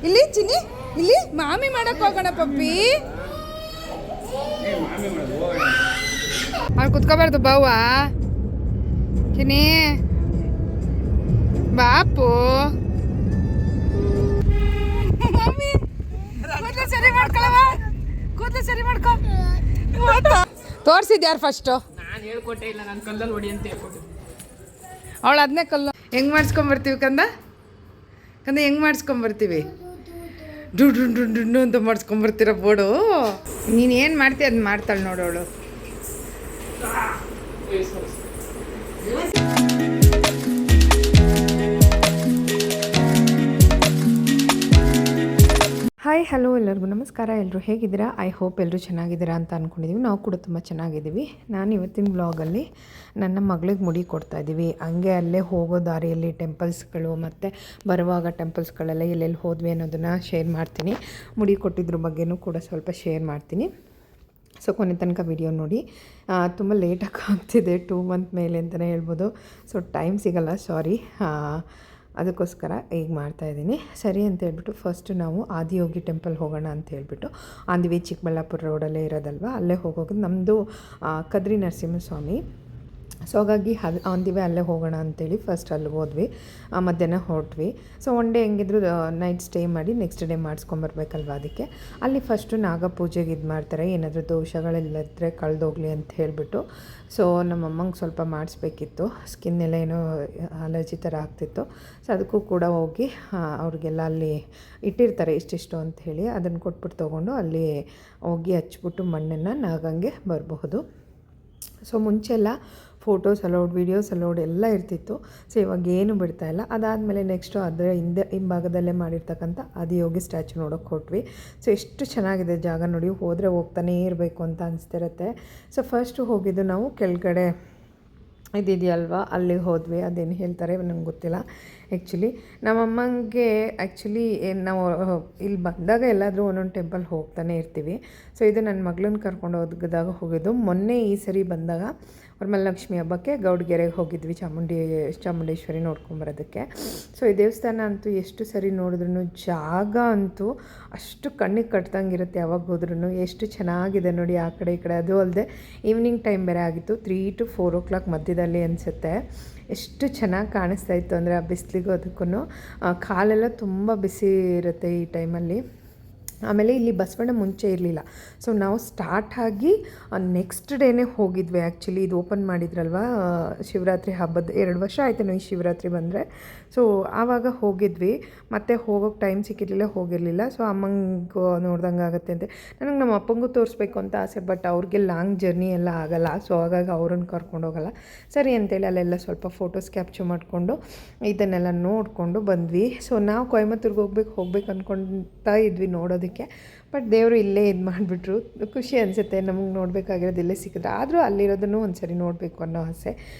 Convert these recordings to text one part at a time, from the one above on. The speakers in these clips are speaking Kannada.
ಇಲ್ಲಿ ಚಿನ್ನಿ ಇಲ್ಲಿ ಮಾಮಿ ಮಾಡಕ್ ಹೋಗೋಣ ಪಪ್ಪಿ. ಅಲ್ಲಿ ಕುತ್ಕೋಬಾರ್ದು ಬಾವಾ ಚಿನ್ನಿ ಬಾಪು. ಮಮ್ಮಿ ಕೂದಲು ಸರಿ ಮಾಡ್ಕೊಳವ, ಕೂದಲು ಸರಿ ಮಾಡ್ಕೊ. ತೋರಿಸಿದ್ದು ಯಾರು ಫಸ್ಟು? ನಾನು ಹೇಳ್ಕೊಟ್ಟೆ ಇಲ್ಲ, ನಾನು ಕಲ್ಲಲ್ಲಿ ಹೊಡಿ ಅಂತ ಹೇಳ್ಕೊಟ್ಟೆ. ಅವಳು ಅದನ್ನೇ ಕಲ್ಲು ಹೆಂಗೆ ಮಾಡಿಸ್ಕೊಂಬರ್ತೀವಿ ಕಂದ ಕಂದ ಹೆಂಗೆ ಮಾಡಿಸ್ಕೊಂಬರ್ತೀವಿ? ಡುಡು ಡುಡು ಡುಡು ಅಂತ ಮಾಡಿಸ್ಕೊಂಬರ್ತೀರ ಬೋರ್ಡು. ನೀನು ಏನು ಮಾಡ್ತೀಯ ಅದನ್ನ ಮಾಡ್ತಾಳೆ ನೋಡೋಳು. ಹಾಯ್ ಹಲೋ ಎಲ್ಲರಿಗೂ ನಮಸ್ಕಾರ. ಎಲ್ಲರೂ ಹೇಗಿದ್ದೀರಾ? ಐ ಹೋಪ್ ಎಲ್ಲರೂ ಚೆನ್ನಾಗಿದ್ದೀರಾ ಅಂತ ಅಂದ್ಕೊಂಡಿದ್ದೀವಿ. ನಾವು ಕೂಡ ತುಂಬ ಚೆನ್ನಾಗಿದ್ದೀವಿ. ನಾನು ಇವತ್ತಿನ ಬ್ಲಾಗಲ್ಲಿ ನನ್ನ ಮಗಳಿಗೆ ಮುಡಿ ಕೊಡ್ತಾಯಿದ್ದೀವಿ. ಹಂಗೆ ಅಲ್ಲೇ ಹೋಗೋ ದಾರಿಯಲ್ಲಿ ಟೆಂಪಲ್ಸ್ಗಳು ಮತ್ತು ಬರುವಾಗ ಟೆಂಪಲ್ಸ್ಗಳೆಲ್ಲ ಎಲ್ಲೆಲ್ಲಿ ಹೋದ್ವಿ ಅನ್ನೋದನ್ನು ಶೇರ್ ಮಾಡ್ತೀನಿ. ಮುಡಿ ಕೊಟ್ಟಿದ್ರ ಬಗ್ಗೆನೂ ಕೂಡ ಸ್ವಲ್ಪ ಶೇರ್ ಮಾಡ್ತೀನಿ. ಸೊ ಕೊನೆ ತನಕ ವಿಡಿಯೋ ನೋಡಿ. ತುಂಬ ಲೇಟಾಗಿ ಆಗ್ತಿದೆ, 2 ಮಂತ್ ಮೇಲೆ ಅಂತಲೇ ಹೇಳ್ಬೋದು. ಸೊ ಟೈಮ್ ಸಿಗಲ್ಲ, ಸಾರಿ. ಅದಕ್ಕೋಸ್ಕರ ಈಗ ಮಾಡ್ತಾಯಿದ್ದೀನಿ. ಸರಿ ಅಂತ ಹೇಳ್ಬಿಟ್ಟು ಫಸ್ಟು ನಾವು ಆದಿಯೋಗಿ ಟೆಂಪಲ್ ಹೋಗೋಣ ಅಂತ ಹೇಳ್ಬಿಟ್ಟು, ಆನ್ ದಿ ವೇ ಚಿಕ್ಕಬಳ್ಳಾಪುರ ರೋಡಲ್ಲೇ ಇರೋದಲ್ವ, ಅಲ್ಲೇ ಹೋಗೋದು. ನಮ್ಮದು ಕದ್ರಿ ನರಸಿಂಹಸ್ವಾಮಿ. ಸೊ ಹಾಗಾಗಿ ಆನ್ ದಿ ವೇ ಅಲ್ಲೇ ಹೋಗೋಣ ಅಂತೇಳಿ ಫಸ್ಟ್ ಅಲ್ಲಿ ಹೋದ್ವಿ. ಮಧ್ಯಾಹ್ನ ಹೊರಟ್ವಿ. ಸೊ ಒನ್ ಡೇ ಹೆಂಗಿದ್ರು ನೈಟ್ ಸ್ಟೇ ಮಾಡಿ ನೆಕ್ಸ್ಟ್ ಡೇ ಮಾಡಿಸ್ಕೊಂಬರ್ಬೇಕಲ್ವ, ಅದಕ್ಕೆ ಅಲ್ಲಿ ಫಸ್ಟು ನಾಗ ಪೂಜೆಗೆ ಇದು ಮಾಡ್ತಾರೆ. ಏನಾದರೂ ದೋಷಗಳೆಲ್ಲದ್ರೆ ಕಳೆದೋಗ್ಲಿ ಅಂತ ಹೇಳಿಬಿಟ್ಟು. ಸೊ ನಮ್ಮಮ್ಮಂಗೆ ಸ್ವಲ್ಪ ಮಾಡಿಸ್ಬೇಕಿತ್ತು, ಸ್ಕಿನ್ ಎಲ್ಲ ಏನೋ ಅಲರ್ಜಿ ಥರ ಆಗ್ತಿತ್ತು. ಸೊ ಅದಕ್ಕೂ ಕೂಡ ಹೋಗಿ ಅವ್ರಿಗೆಲ್ಲ ಅಲ್ಲಿ ಇಟ್ಟಿರ್ತಾರೆ ಇಷ್ಟಿಷ್ಟು ಅಂಥೇಳಿ, ಅದನ್ನು ಕೊಟ್ಬಿಟ್ಟು ತೊಗೊಂಡು ಅಲ್ಲಿ ಹೋಗಿ ಹಚ್ಬಿಟ್ಟು ಮಣ್ಣನ್ನು ನಾಗಂಗೆ ಬರಬಹುದು. ಸೊ ಮುಂಚೆಲ್ಲ ಫೋಟೋಸ್ ಅಲೌಡ್, ವೀಡಿಯೋಸ್ ಅಲೌಡ್ ಎಲ್ಲ ಇರ್ತಿತ್ತು. ಸೊ ಇವಾಗ ಏನು ಬಿಡ್ತಾಯಿಲ್ಲ. ಅದಾದಮೇಲೆ ನೆಕ್ಸ್ಟು ಅದರ ಹಿಂಭಾಗದಲ್ಲೇ ಮಾಡಿರ್ತಕ್ಕಂಥ ಆದಿಯೋಗಿ ಸ್ಟ್ಯಾಚು ನೋಡೋಕ್ಕೆ ಹೊರಟ್ವಿ. ಸೊ ಎಷ್ಟು ಚೆನ್ನಾಗಿದೆ ಜಾಗ ನೋಡಿ, ಹೋದರೆ ಹೋಗ್ತಾನೇ ಇರಬೇಕು ಅಂತ ಅನಿಸ್ತಿರುತ್ತೆ. ಸೊ ಫಸ್ಟು ಹೋಗಿದ್ದು ನಾವು ಕೆಳಗಡೆ ಇದಿದೆಯಲ್ವಾ, ಅಲ್ಲಿಗೆ ಹೋದ್ವಿ. ಅದೇನು ಹೇಳ್ತಾರೆ ನನಗೆ ಗೊತ್ತಿಲ್ಲ ಆ್ಯಕ್ಚುಲಿ. ನಮ್ಮಮ್ಮಂಗೆ ಆ್ಯಕ್ಚುಲಿ ನಾವು ಇಲ್ಲಿ ಬಂದಾಗ ಎಲ್ಲಾದರೂ ಒಂದೊಂದು ಟೆಂಪಲ್ ಹೋಗ್ತಾನೆ ಇರ್ತೀವಿ. ಸೊ ಇದು ನನ್ನ ಮಗಳನ್ನ ಕರ್ಕೊಂಡು ಹೋದಾಗ ಹೋಗಿದ್ದು. ಮೊನ್ನೆ ಈ ಸರಿ ಬಂದಾಗ ವರಮಹಾಲಕ್ಷ್ಮಿ ಹಬ್ಬಕ್ಕೆ ಗೌಡಗೆರೆಗೆ ಹೋಗಿದ್ವಿ, ಚಾಮುಂಡೇಶ್ವರಿ ನೋಡ್ಕೊಂಬರೋದಕ್ಕೆ. ಸೊ ಈ ದೇವಸ್ಥಾನ ಅಂತೂ ಎಷ್ಟು ಸರಿ ನೋಡಿದ್ರೂ ಜಾಗ ಅಂತೂ ಅಷ್ಟು ಕಣ್ಣಿಗೆ ಕಟ್ದಂಗಿರುತ್ತೆ. ಯಾವಾಗ ಹೋದ್ರೂ ಎಷ್ಟು ಚೆನ್ನಾಗಿದೆ ನೋಡಿ, ಆ ಕಡೆ ಈ ಕಡೆ. ಅದು ಅಲ್ಲದೆ ಈವ್ನಿಂಗ್ ಟೈಮ್ ಬೇರೆ ಆಗಿತ್ತು, 3 to 4 o'clock ಮಧ್ಯದಲ್ಲಿ ಅನಿಸುತ್ತೆ. ಎಷ್ಟು ಚೆನ್ನಾಗಿ ಕಾಣಿಸ್ತಾ ಇತ್ತು ಅಂದರೆ ಆ ಬಿಸಿಲಿಗೂ ಅದಕ್ಕೂ ಕಾಲೆಲ್ಲ ತುಂಬ ಬಿಸಿ ಇರುತ್ತೆ ಈ ಟೈಮಲ್ಲಿ. ಆಮೇಲೆ ಇಲ್ಲಿ ಬಸವಣ್ಣ ಮುಂಚೆ ಇರಲಿಲ್ಲ. ಸೊ ನಾವು ಸ್ಟಾರ್ಟ್ ಆಗಿ ನೆಕ್ಸ್ಟ್ ಡೇನೇ ಹೋಗಿದ್ವಿ. ಆ್ಯಕ್ಚುಲಿ ಇದು ಓಪನ್ ಮಾಡಿದ್ರಲ್ವ ಶಿವರಾತ್ರಿ ಹಬ್ಬದ 2 ವರ್ಷ ಆಯಿತು ಈ ಶಿವರಾತ್ರಿ ಬಂದರೆ. ಸೊ ಆವಾಗ ಹೋಗಿದ್ವಿ, ಮತ್ತು ಹೋಗೋಕ್ಕೆ ಟೈಮ್ ಸಿಕ್ಕಿರಲಿಲ್ಲ, ಹೋಗಿರಲಿಲ್ಲ. ಸೊ ಅಮ್ಮಂಗೆ ನೋಡ್ದಂಗೆ ಆಗುತ್ತೆ ಅಂತ ನನಗೆ ನಮ್ಮ ಅಪ್ಪಂಗೂ ತೋರಿಸ್ಬೇಕು ಅಂತ ಆಸೆ. ಬಟ್ ಅವ್ರಿಗೆ ಲಾಂಗ್ ಜರ್ನಿ ಎಲ್ಲ ಆಗೋಲ್ಲ. ಸೊ ಹಾಗಾಗಿ ಅವ್ರನ್ನ ಕರ್ಕೊಂಡು ಹೋಗೋಲ್ಲ. ಸರಿ ಅಂತೇಳಿ ಅಲ್ಲೆಲ್ಲ ಸ್ವಲ್ಪ ಫೋಟೋಸ್ ಕ್ಯಾಪ್ಚರ್ ಮಾಡಿಕೊಂಡು ಇದನ್ನೆಲ್ಲ ನೋಡಿಕೊಂಡು ಬಂದ್ವಿ. ಸೊ ನಾವು ಕೊಯಮತ್ತೂರಿಗೆ ಹೋಗ್ಬೇಕು ಅಂದ್ಕೊಳ್ತಾ ಇದ್ವಿ ನೋಡೋದಕ್ಕೆ. ಬಟ್ ದೇವರು ಇಲ್ಲೇ ಇದು ಮಾಡಿಬಿಟ್ರು. ಖುಷಿ ಅನಿಸುತ್ತೆ, ನಮಗೆ ನೋಡಬೇಕಾಗಿರೋದು ಇಲ್ಲೇ ಸಿಕ್ಕಿದ್ರೆ. ಆದರೂ ಅಲ್ಲಿರೋದನ್ನು ಒಂದು ಸರಿ ನೋಡಬೇಕು ಅನ್ನೋ ಆಸೆ.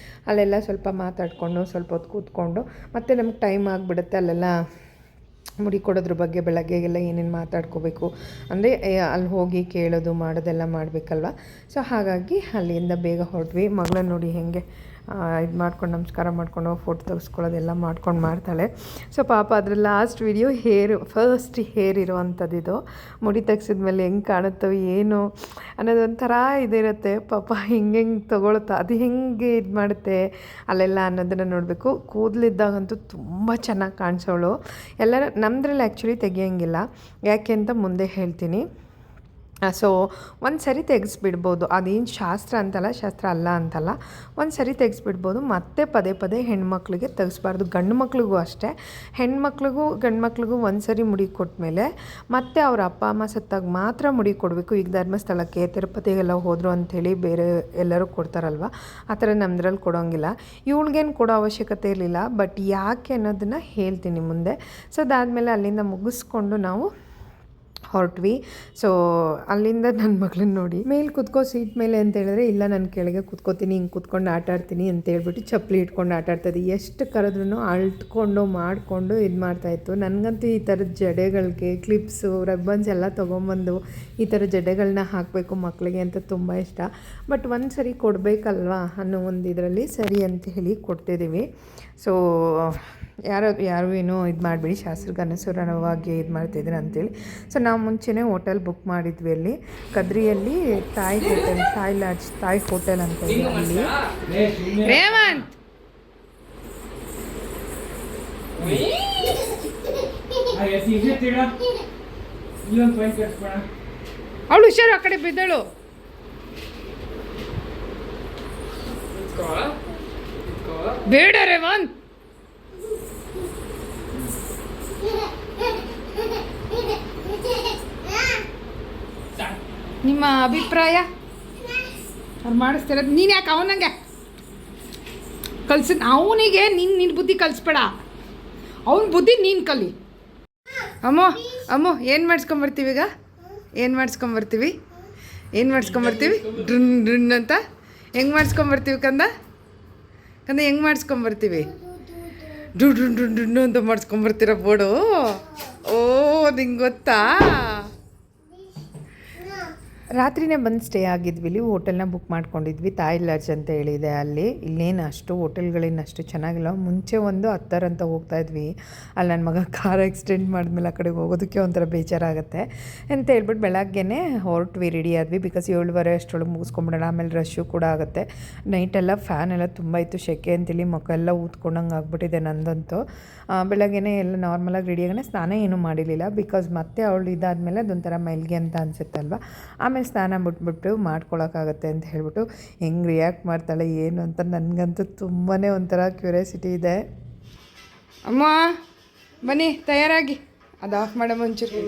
ಅಲ್ಲೆಲ್ಲ ಸ್ವಲ್ಪ ಮಾತಾಡಿಕೊಂಡು ಸ್ವಲ್ಪ ಹೊತ್ತು ಕೂತ್ಕೊಂಡು, ಮತ್ತು ನಮ್ಗೆ ಟೈಮ್ ಆಗಿಬಿಡುತ್ತೆ ಅಲ್ಲೆಲ್ಲ ಮುಡಿ ಕೊಡೋದ್ರ ಬಗ್ಗೆ. ಬೆಳಗ್ಗೆಗೆಲ್ಲ ಏನೇನು ಮಾತಾಡ್ಕೋಬೇಕು ಅಂದರೆ ಅಲ್ಲಿ ಹೋಗಿ ಕೇಳೋದು ಮಾಡೋದೆಲ್ಲ ಮಾಡಬೇಕಲ್ವ. ಸೊ ಹಾಗಾಗಿ ಅಲ್ಲಿಂದ ಬೇಗ ಹೊರಟ್ವಿ. ಮಗಳನ್ನ ನೋಡಿ ಹೇಗೆ ಇದು ಮಾಡ್ಕೊಂಡು ನಮಸ್ಕಾರ ಮಾಡ್ಕೊಂಡು ಫೋಟೋ ತೆಗೆಸ್ಕೊಳ್ಳೋದೆಲ್ಲ ಮಾಡ್ಕೊಂಡು ಮಾಡ್ತಾಳೆ. ಸೊ ಪಾಪ ಅದ್ರ ಲಾಸ್ಟ್ ವಿಡಿಯೋ ಫಸ್ಟ್ ಹೇರ್ ಇರೋವಂಥದ್ದು. ಮುಡಿ ತೆಗ್ಸಿದ್ಮೇಲೆ ಹೆಂಗೆ ಕಾಣುತ್ತೋ ಏನು ಅನ್ನೋದು ಒಂಥರ ಇದಿರುತ್ತೆ. ಪಾಪ ಹಿಂಗೆ ತೊಗೊಳುತ್ತಾ ಅದು ಹೆಂಗೆ ಇದು ಮಾಡುತ್ತೆ ಅಲ್ಲೆಲ್ಲ ಅನ್ನೋದನ್ನು ನೋಡಬೇಕು. ಕೂದಲಿದ್ದಾಗಂತೂ ತುಂಬ ಚೆನ್ನಾಗಿ ಕಾಣಿಸೋಳು. ಎಲ್ಲರ ನಮ್ಮದ್ರಲ್ಲಿ ಆ್ಯಕ್ಚುಲಿ ತೆಗಿಯೋಂಗಿಲ್ಲ, ಯಾಕೆ ಅಂತ ಮುಂದೆ ಹೇಳ್ತೀನಿ. ಸೊ ಒಂದು ಸರಿ ತೆಗೆಸ್ಬಿಡ್ಬೋದು, ಅದೇನು ಶಾಸ್ತ್ರ ಅಲ್ಲ ಅಂತಲ್ಲ. ಒಂದು ಸರಿ ತೆಗೆಸ್ಬಿಡ್ಬೋದು. ಮತ್ತೆ ಪದೇ ಪದೇ ಹೆಣ್ಮಕ್ಳಿಗೆ ತೆಗೆಸ್ಬಾರ್ದು. ಗಂಡು ಮಕ್ಳಿಗೂ ಅಷ್ಟೇ, ಹೆಣ್ಮಕ್ಳಿಗೂ ಗಂಡು ಮಕ್ಳಿಗೂ ಒಂದು ಸರಿ ಮುಡಿ ಕೊಟ್ಟಮೇಲೆ ಮತ್ತೆ ಅವ್ರ ಅಪ್ಪ ಅಮ್ಮ ಸತ್ತಾಗ ಮಾತ್ರ ಮುಡಿ ಕೊಡಬೇಕು. ಈಗ ಧರ್ಮಸ್ಥಳಕ್ಕೆ ತಿರುಪತಿಗೆಲ್ಲ ಹೋದರು ಅಂಥೇಳಿ ಬೇರೆ ಎಲ್ಲರೂ ಕೊಡ್ತಾರಲ್ವ, ಆ ಥರ ನಮ್ಮದ್ರಲ್ಲಿ ಕೊಡೋಂಗಿಲ್ಲ. ಇವಳಿಗೇನು ಕೊಡೋ ಅವಶ್ಯಕತೆ ಇರಲಿಲ್ಲ. ಬಟ್ ಯಾಕೆ ಅನ್ನೋದನ್ನು ಹೇಳ್ತೀನಿ ಮುಂದೆ. ಸೊ ಅದಾದಮೇಲೆ ಅಲ್ಲಿಂದ ಮುಗಿಸ್ಕೊಂಡು ನಾವು ಹೊರಟ್ವಿ. ಸೊ ಅಲ್ಲಿಂದ ನನ್ನ ಮಗಳನ್ನ ನೋಡಿ ಮೇಲೆ ಕುತ್ಕೋ ಸೀಟ್ ಮೇಲೆ ಅಂತ ಹೇಳಿದ್ರೆ, ಇಲ್ಲ ನಾನು ಕೆಳಗೆ ಕುತ್ಕೋತೀನಿ, ಹಿಂಗೆ ಕುತ್ಕೊಂಡು ಆಟ ಆಡ್ತೀನಿ ಅಂತ ಹೇಳ್ಬಿಟ್ಟು ಚಪ್ಪಲಿ ಇಟ್ಕೊಂಡು ಆಟ ಆಡ್ತಾಯಿದ್ದೆ. ಎಷ್ಟು ಕರೆದ್ರೂ ಅಳ್ತ್ಕೊಂಡು ಮಾಡಿಕೊಂಡು ಇದು ಮಾಡ್ತಾಯಿತ್ತು. ನನಗಂತೂ ಈ ಥರದ ಜಡೆಗಳಿಗೆ ಕ್ಲಿಪ್ಸು ರಬ್ಬನ್ಸ್ ಎಲ್ಲ ತೊಗೊಂಬಂದು ಈ ಥರ ಜಡೆಗಳನ್ನ ಹಾಕಬೇಕು ಮಕ್ಕಳಿಗೆ ಅಂತ ತುಂಬ ಇಷ್ಟ. ಬಟ್ ಒಂದು ಸರಿ ಕೊಡಬೇಕಲ್ವಾ ಅನ್ನೋ ಒಂದು ಇದರಲ್ಲಿ ಸರಿ ಅಂತ ಹೇಳಿ ಕೊಡ್ತಿದ್ದೀವಿ. ಸೊ ಯಾರು ಏನೋ ಇದು ಮಾಡಿಬಿಡಿ ಶಾಸ್ತ್ರಕ್ಕೆ ಅನುಸಾರವಾಗಿ ಇದು ಮಾಡ್ತಿದ್ದೀರ ಅಂತೇಳಿ. ಸೊ ನಾವು ಮುಂಚೆನೇ ಹೋಟೆಲ್ ಬುಕ್ ಮಾಡಿದ್ವಿ ಅಲ್ಲಿ ಕದ್ರಿಯಲ್ಲಿ ತಾಯಿ ಹೋಟೆಲ್, ತಾಯಿ ಲಾಡ್ಜ್, ತಾಯಿ ಹೋಟೆಲ್ ಅಂತ ಇದೆ ಅಲ್ಲಿ. ರೇವಂತ್ ಅವಳು ಹುಷಾರು, ಆ ಕಡೆ ಬಿದ್ದಳು. ಬೇಡ ರೇವಂತ್, ನಿಮ್ಮ ಅಭಿಪ್ರಾಯ ಅವ್ರು ಮಾಡಿಸ್ತಿರೋದು. ನೀನು ಯಾಕೆ ಅವನಂಗೆ ಕಲ್ಸ, ಅವನಿಗೆ ನಿನ್ನ ಬುದ್ಧಿ ಕಲಿಸ್ಬೇಡ, ಅವನ ಬುದ್ಧಿ ನೀನು ಕಲಿ. ಅಮ್ಮೋ ಏನು ಮಾಡಿಸ್ಕೊಂಬರ್ತೀವಿ ಈಗ? ಏನು ಮಾಡಿಸ್ಕೊಂಬರ್ತೀವಿ ಡ್ರನ್ ಡ್ರನ್ ಅಂತ ಹೆಂಗೆ ಮಾಡಿಸ್ಕೊಂಬರ್ತೀವಿ ಕಂದ ಹೆಂಗೆ ಮಾಡಿಸ್ಕೊಂಬರ್ತೀವಿ? ಡ್ರು ಅಂತ ಮಾಡಿಸ್ಕೊಂಬರ್ತೀರ ಬೋರ್ಡು. ಓ ನಿಂಗೆ ಗೊತ್ತಾ? ರಾತ್ರಿನೇ ಬಂದು ಸ್ಟೇ ಆಗಿದ್ವಿ ಇಲ್ಲಿ. ಹೋಟೆಲ್ನ ಬುಕ್ ಮಾಡ್ಕೊಂಡಿದ್ವಿ, ತಾಯಿ ಲಾಡ್ಜ್ ಅಂತ ಹೇಳಿದೆ ಅಲ್ಲಿ. ಇಲ್ಲೇನು ಅಷ್ಟು ಹೋಟೆಲ್ಗಳೇನು ಅಷ್ಟು ಚೆನ್ನಾಗಿಲ್ಲ. ಮುಂಚೆ ಒಂದು ಹತ್ತರ ಅಂತ ಹೋಗ್ತಾಯಿದ್ವಿ, ಅಲ್ಲಿ ನನ್ನ ಮಗ ಕಾರ್ ಆಕ್ಸಿಡೆಂಟ್ ಮಾಡಿದ್ಮೇಲೆ ಆ ಕಡೆಗೆ ಹೋಗೋದಕ್ಕೆ ಒಂಥರ ಬೇಜಾರಾಗುತ್ತೆ ಅಂತ ಹೇಳ್ಬಿಟ್ಟು ಬೆಳಗ್ಗೆನೇ ಹೊರಟ್ವಿ, ರೆಡಿ ಆದ್ವಿ. ಬಿಕಾಸ್ 7:30 ಅಷ್ಟರೊಳಗೆ ಮುಗಿಸ್ಕೊಂಬಿಡೋಣ, ಆಮೇಲೆ ರಶ್ಶು ಕೂಡ ಆಗುತ್ತೆ. ನೈಟೆಲ್ಲ ಫ್ಯಾನ್ ಎಲ್ಲ ತುಂಬ ಇತ್ತು, ಸೆಕೆ ಅಂತೇಳಿ ಮುಖ ಎಲ್ಲ ಊದ್ಕೊಂಡಂಗೆ ಆಗ್ಬಿಟ್ಟಿದೆ ನಂದಂತೂ. ಬೆಳಗ್ಗೆನೇ ಎಲ್ಲ ನಾರ್ಮಲಾಗಿ ರೆಡಿ ಆಗೋಣ, ಸ್ನಾನ ಏನೂ ಮಾಡಿರಲಿಲ್ಲ. ಬಿಕಾಸ್ ಮತ್ತೆ ಅವಳು ಇದಾದಮೇಲೆ ಅದೊಂಥರ ಮೈಲ್ಗೆ ಅಂತ ಅನಿಸುತ್ತಲ್ವ, ಆಮೇಲೆ ಸ್ನಾನ ಬಿಟ್ಬಿಟ್ಟು ಮಾಡ್ಕೊಳಕ್ಕಾಗತ್ತೆ ಅಂತ ಹೇಳ್ಬಿಟ್ಟು ಹೆಂಗೆ ರಿಯಾಕ್ಟ್ ಮಾಡ್ತಾಳೆ ಏನು ಅಂತ ನನಗಂತೂ ತುಂಬಾ ಒಂಥರ ಕ್ಯೂರಿಯಾಸಿಟಿ ಇದೆ. ಅಮ್ಮ ಬನ್ನಿ ತಯಾರಾಗಿ, ಅದು ಆಫ್ ಮಾಡಮ್ಮ ಒಂಚೂರು,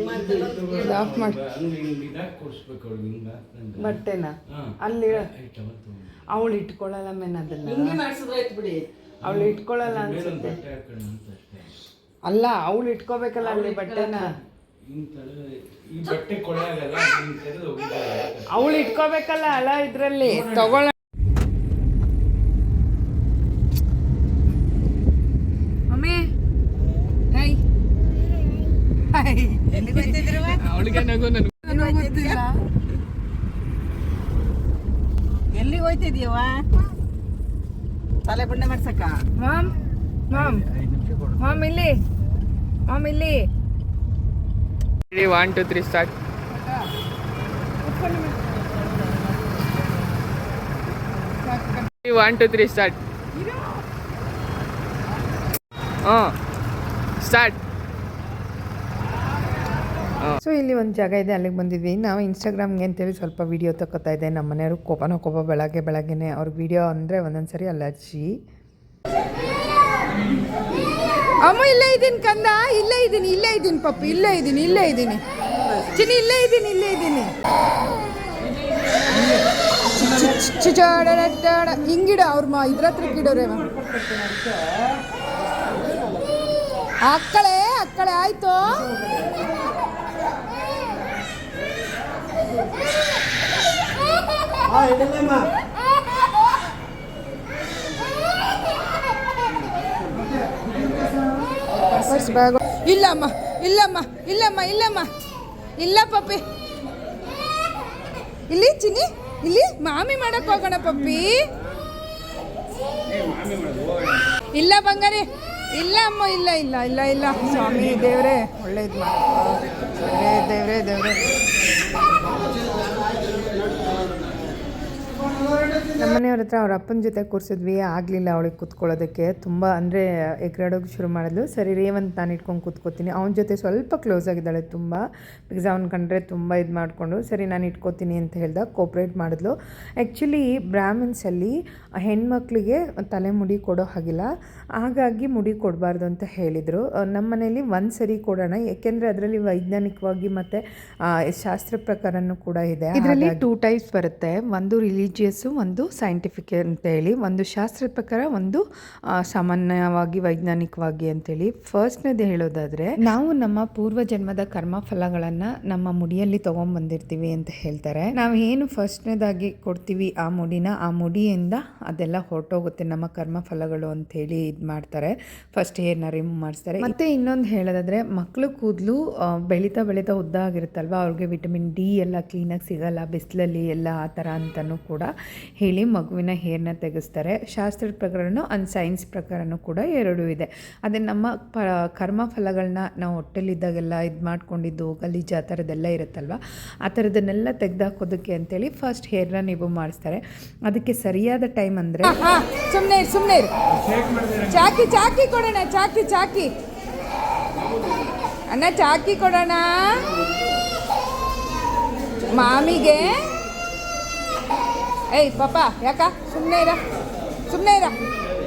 ಅದು ಆಫ್ ಮಾಡಿ ಬಟ್ಟೆನ ಅಲ್ಲಿ ಅವಳು ಇಟ್ಕೊಳ್ಳಲ್ಲ ಮೇನ್, ಅದನ್ನ ಅವಳು ಇಟ್ಕೊಳ್ಳಲ್ಲ ಅನ್ಸುತ್ತೆ. ಅಲ್ಲ ಅವಳು ಇಟ್ಕೋಬೇಕಲ್ಲ ಅಲ್ಲಿ ಬಟ್ಟೆನ, ಅವಳು ಇಟ್ಕೋಬೇಕಲ್ಲ ಅಲ್ಲ ಇದರಲ್ಲಿ ತಗೊಳ್ಳ. ಮಮ್ಮಿ ಹಾಯ್ ಹಾಯ್, ಅವಳಿಗೆ ನಗು, ನನಗೆ ಗೊತ್ತಿಲ್ಲ ಎಲ್ಲಿಗೆ ಹೋಯ್ತಿದ್ಯವ? ತಲೆ ಬುಂಡೆ ಮಾಡ್ಸಕ್ಕ? ಮಾಮ್ ಮಾಮ್ ಮಾಮ್ ಇಲ್ಲಿ, ಮಾಮ್ ಇಲ್ಲಿ. 1 2 3 ಸ್ಟಾರ್ಟ್. 1 2 3 ಸ್ಟಾರ್ಟ್. ಸ್ಟಾರ್ಟ್. ಸೊ ಇಲ್ಲಿ ಒಂದು ಜಾಗ ಇದೆ, ಅಲ್ಲಿಗೆ ಬಂದಿದ್ವಿ ನಾವು. ಇನ್ಸ್ಟಾಗ್ರಾಮ್ಗೆ ಅಂತೇಳಿ ಸ್ವಲ್ಪ ವೀಡಿಯೋ ತಗೋತಾ ಇದೆ. ನಮ್ಮ ಮನೆಯವರು ಕೋಪ ಬೆಳಗ್ಗೆನೆ ಅವ್ರಿಗೆ ವೀಡಿಯೋ ಅಂದರೆ ಒಂದೊಂದ್ಸರಿ ಅಲರ್ಜಿ. ಅಮ್ಮ ಇಲ್ಲೇ ಇದ್ದೀನಿ ಕಂದ, ಇಲ್ಲೇ ಇದ್ದೀನಿ ಪಪ್ಪು, ಇಲ್ಲೇ ಇದ್ದೀನಿ ಚಿನ್ನಿ, ಇಲ್ಲೇ ಇದ್ದೀನಿ. ಹಿಂಗಿಡ ಅವ್ರ ಇದ್ರ ಹತ್ರ ಕಿಡೋರೆ ಅಕ್ಕಳೆ ಆಯ್ತು. ಇಲ್ಲಮ್ಮ ಇಲ್ಲ ಪಪ್ಪಿ, ಇಲ್ಲಿ ಚಿನ್ನಿ, ಇಲ್ಲಿ ಮಾಮಿ ಮಾಡಕ್ ಹೋಗೋಣ ಪಪ್ಪಿ. ಇಲ್ಲ ಬಂಗಾರಿ, ಇಲ್ಲ ಅಮ್ಮ, ಇಲ್ಲ ಸ್ವಾಮಿ ದೇವ್ರೆ ಒಳ್ಳೇದು ದೇವ್ರೆ. ನಮ್ಮನೆಯವ್ರ ಹತ್ರ ಅವ್ರ ಅಪ್ಪನ ಜೊತೆ ಕೂರಿಸಿದ್ವಿ, ಆಗಲಿಲ್ಲ ಅವಳಿಗೆ ಕೂತ್ಕೊಳ್ಳೋದಕ್ಕೆ. ತುಂಬ ಅಂದರೆ ಎಗ್ರಾಡೋಕೆ ಶುರು ಮಾಡಿದ್ಲು. ಸರಿ ರೇವಂತ್ ನಾನು ಇಟ್ಕೊಂಡು ಕೂತ್ಕೋತೀನಿ, ಅವನ ಜೊತೆ ಸ್ವಲ್ಪ ಕ್ಲೋಸ್ ಆಗಿದ್ದಾಳೆ ತುಂಬ. ಬಿಕಾಸ್ ಅವ್ನು ಕಂಡ್ರೆ ತುಂಬ ಇದು ಮಾಡಿಕೊಂಡು ಸರಿ ನಾನು ಇಟ್ಕೋತೀನಿ ಅಂತ ಹೇಳ್ದ, ಕೋಪ್ರೇಟ್ ಮಾಡಿದ್ಲು. ಆ್ಯಕ್ಚುಲಿ ಬ್ರಾಹ್ಮಿನ್ಸಲ್ಲಿ ಹೆಣ್ಮಕ್ಳಿಗೆ ತಲೆ ಮುಡಿ ಕೊಡೋ ಹಾಗಿಲ್ಲ, ಹಾಗಾಗಿ ಮುಡಿ ಕೊಡಬಾರ್ದು ಅಂತ ಹೇಳಿದರು. ನಮ್ಮ ಮನೇಲಿ ಒಂದು ಸರಿ ಕೊಡೋಣ, ಏಕೆಂದರೆ ಅದರಲ್ಲಿ ವೈಜ್ಞಾನಿಕವಾಗಿ ಮತ್ತು ಶಾಸ್ತ್ರ ಪ್ರಕಾರನೂ ಕೂಡ ಇದೆ. ಇದರಲ್ಲಿ 2 ಟೈಪ್ಸ್ ಬರುತ್ತೆ, ಒಂದು ರಿಲಿಜಿಯಸ್ಸು, ಒಂದು ಸೈಂಟಿಫಿಕ್ ಅಂತೇಳಿ. ಒಂದು ಶಾಸ್ತ್ರದ ಪ್ರಕಾರ, ಒಂದು ಸಾಮಾನ್ಯವಾಗಿ ವೈಜ್ಞಾನಿಕವಾಗಿ ಅಂತೇಳಿ. ಫಸ್ಟ್ನೇದು ಹೇಳೋದಾದರೆ, ನಾವು ನಮ್ಮ ಪೂರ್ವ ಜನ್ಮದ ಕರ್ಮ ಫಲಗಳನ್ನು ನಮ್ಮ ಮುಡಿಯಲ್ಲಿ ತೊಗೊಂಡ್ಬಂದಿರ್ತೀವಿ ಅಂತ ಹೇಳ್ತಾರೆ. ನಾವು ಏನು ಫಸ್ಟ್ನೇದಾಗಿ ಕೊಡ್ತೀವಿ ಆ ಮುಡಿನ, ಆ ಮುಡಿಯಿಂದ ಅದೆಲ್ಲ ಹೊರಟೋಗುತ್ತೆ ನಮ್ಮ ಕರ್ಮ ಫಲಗಳು ಅಂತೇಳಿ ಇದು ಮಾಡ್ತಾರೆ. ಫಸ್ಟ್ ಹೇರ್ನ ರಿಮೂವ್ ಮಾಡಿಸ್ತಾರೆ. ಮತ್ತು ಇನ್ನೊಂದು ಹೇಳೋದಾದರೆ, ಮಕ್ಕಳು ಕೂದಲು ಬೆಳೀತಾ ಉದ್ದ ಆಗಿರುತ್ತಲ್ವ, ಅವ್ರಿಗೆ ವಿಟಮಿನ್ ಡಿ ಎಲ್ಲ ಕ್ಲೀನಾಗಿ ಸಿಗಲ್ಲ ಬಿಸಿಲಲ್ಲಿ ಎಲ್ಲ, ಆ ಥರ ಅಂತಲೂ ಕೂಡ ಹೇಳಿ ಮಗುವಿನ ಹೇರ್ನ ತೆಗೆಸ್ತಾರೆ. ಶಾಸ್ತ್ರದ ಪ್ರಕಾರನೂ ಅಂಡ್ ಸೈನ್ಸ್ ಪ್ರಕಾರನೂ ಕೂಡ ಎರಡೂ ಇದೆ. ಅದೇ ನಮ್ಮ ಕರ್ಮಫಲಗಳನ್ನ ನಾವು ಹೊಟ್ಟೆಲಿದ್ದಾಗೆಲ್ಲ ಇದು ಮಾಡ್ಕೊಂಡಿದ್ದು ಗಲೀಜು ಆ ಥರದ್ದೆಲ್ಲ ಇರುತ್ತಲ್ವ, ಆ ಥರದನ್ನೆಲ್ಲ ತೆಗೆದಾಕೋದಕ್ಕೆ ಅಂತೇಳಿ ಫಸ್ಟ್ ಹೇರ್ನ ನೀವು ಮಾಡಿಸ್ತಾರೆ. ಅದಕ್ಕೆ ಸರಿಯಾದ ಟೈಮ್ ಅಂದರೆ ಸುಮ್ಮನೆ ಚಾಕಿ ಕೊಡೋಣ, ಚಾಕಿ ಅಣ್ಣ, ಚಾಕಿ ಕೊಡೋಣ ಮಾಮಿಗೆ. ಏಯ್ ಪಾಪ ಯಾಕ ಸುಮ್ಮನೆ ಇರ